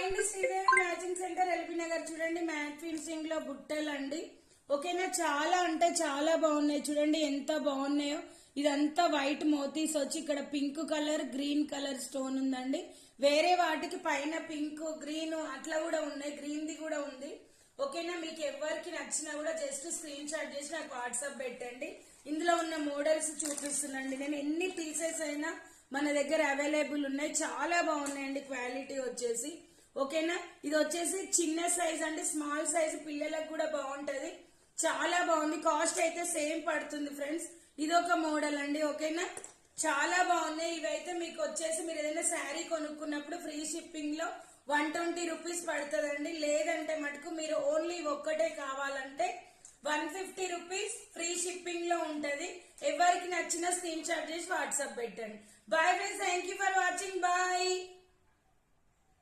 అండి, Sridevi matching centre LB Nagar. చూడండి matte finishing లో బుట్టలు అండి. ఓకేనా, చాలా అంటే చాలా బాగున్నాయి. చూడండి ఎంత బాగున్నాయో. ఇదంతా వైట్ మోతీస్ వచ్చి ఇక్కడ pink colour green colour stone ఉందండి. వేరే వాటికి పైన పింక్ గ్రీన్ అట్లా కూడా ఉన్నాయి, గ్రీన్ ది కూడా ఉంది. ఓకేనా, మీకు ఎవరికి నచ్చినా కూడా జస్ట్ స్క్రీన్ షాట్ చేసి నాకు వాట్సాప్ పెట్టండి. ఇందులో ఉన్న మోడల్స్ చూపిస్తున్నాండి. నేను ఎన్ని పీసెస్ అయినా మన దగ్గర అవైలబుల్ ఉన్నాయి. చాలా బాగున్నాయండి క్వాలిటీ వచ్చేసి. ఓకేనా, ఇది వచ్చేసి చిన్న సైజ్ అండి, స్మాల్ సైజ్ పిల్లలకు కూడా బాగుంటది. చాలా బాగుంది. కాస్ట్ అయితే సేమ్ పడుతుంది ఫ్రెండ్స్. ఇదొక మోడల్ అండి. ఓకేనా, చాలా బాగున్నాయి. ఇవైతే మీకు వచ్చేసి మీరు ఏదైనా శారీ కొనుక్కున్నప్పుడు ఫ్రీ షిప్పింగ్ లో 120 రూపీస్ పడుతుందండి. లేదంటే మటుకు మీరు ఓన్లీ ఒక్కటే కావాలంటే 150 రూపీస్ ఫ్రీ షిప్పింగ్ లో ఉంటది. ఎవరికి నచ్చిన స్క్రీన్ షాట్ చేసి వాట్సాప్ పెట్టండి. Bye friends, thank you for watching. Bye.